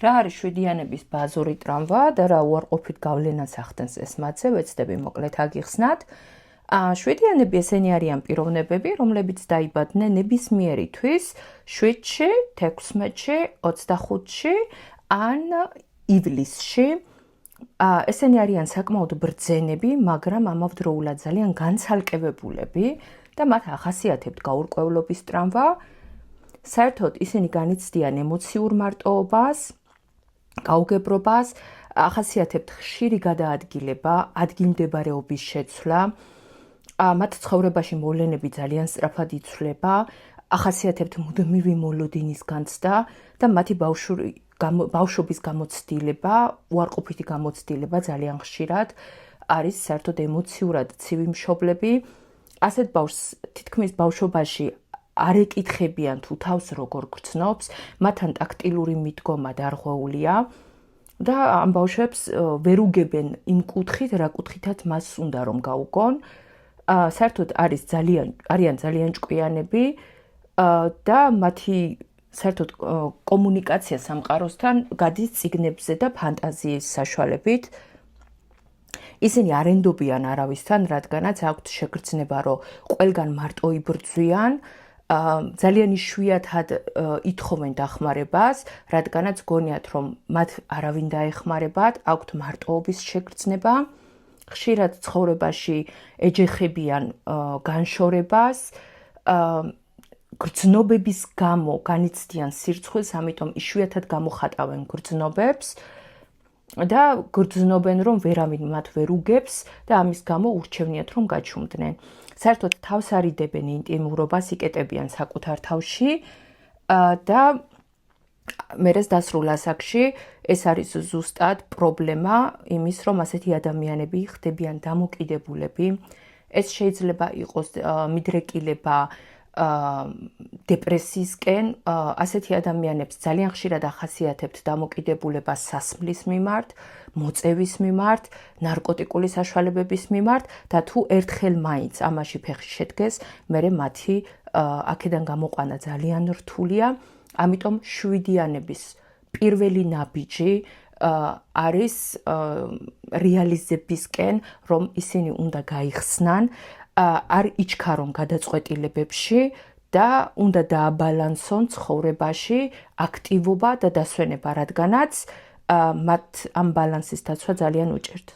რა არის შვიდიანების ბაზური ტრამვა და რა უარყოფით გავლენას ახდენს ეს მათზე, ვეცდები მოკლედ აგიხსნათ. შვიდიანები ესენი არიან პიროვნებები, რომლებიც დაიბადნენ ნებისმიერი თვის 7-ში, 16-ში, 25-ში ან ივლისში. ესენი არიან საკმაოდ ბრძენები, მაგრამ ამავდროულად ძალიან განცალკევებულები და მათ ახასიათებთ გაურკვევლობის ტრამვა. საერთოდ ისინი განიცდიან ემოციურ მარტოობას, გაუგებრობას, ახასიათებთ ხშირი გადაადგილება, ადგილმდებარეობის შეცვლა. მათ ცხოვრებაში მოვლენები ძალიან სწრაფად იცვლება, ახასიათებთ მუდმივი მოლოდინის განცდა და მათი ბავშვობის გამოცდილება, უარყოფითი გამოცდილება ძალიან ხშირად არის საერთოდ ემოციურად ცივი მშობლები. ასეთ ბავშვს თითქმის ბავშვობაში არ ეკითხებიან თუ თავს როგორ გრძნობს, მათთან ტაქტილური მიდგომა დარღვეულია და ამ ბავშვებს ვერ უგებენ იმ კუთხით, რა კუთხითაც მას უნდა რომ გაუგონ. საერთოდ არიან ძალიან ჭკვიანები და მათი საერთოდ კომუნიკაცია სამყაროსთან გადის წიგნებზე და ფანტაზიის საშუალებით. ისინი არ ენდობიან არავისთან, რადგანაც აქვთ შეგრძნება, რომ ყველგან მარტო იბრძვიან, ძალიან იშვიათად ითხოვენ დახმარებას, რადგანაც გონიათ, რომ მათ არავინ დაეხმარებათ, აქვთ მარტოობის შეგრძნება. ხშირად ცხოვრებაში ეჯახებიან განშორებას, გრძნობების გამო განიცდიან სირცხვილს, ამიტომ იშვიათად გამოხატავენ გრძნობებს და გრძნობენ, რომ ვერავინ მათ ვერ უგებს და ამის გამო ურჩევნიათ, რომ გაჩუმდნენ. საერთოდ თავს არიდებენ ინტიმურობას, იკეტებიან საკუთარ თავში და მერეს დასრულ ასაკში ეს არის ზუსტად პრობლემა იმის, რომ ასეთი ადამიანები ხდებიან დამოკიდებულები. ეს შეიძლება იყოს მიდრეკილება დეპრესიისკენ. ასეთი ადამიანებს ძალიან ხშირად ახასიათებთ დამოკიდებულება სასმლის მიმართ, მოწევის მიმართ, ნარკოტიკული საშუალებების მიმართ და თუ ერთხელ მაინც ამაში ფეხი შედგეს, მერე მათი აქედან გამოყვანა ძალიან რთულია. ამიტომ შვიდიანების პირველი ნაბიჯი არის რეალიზებისკენ, რომ ისინი უნდა გაიხსნან, არ იჩქარონ გადაწყვეტილებებში და უნდა დააბალანსონ ცხოვრებაში აქტივობა და დასვენება, რადგანაც მათ ამ ბალანსის დაცვა ძალიან უჭირთ.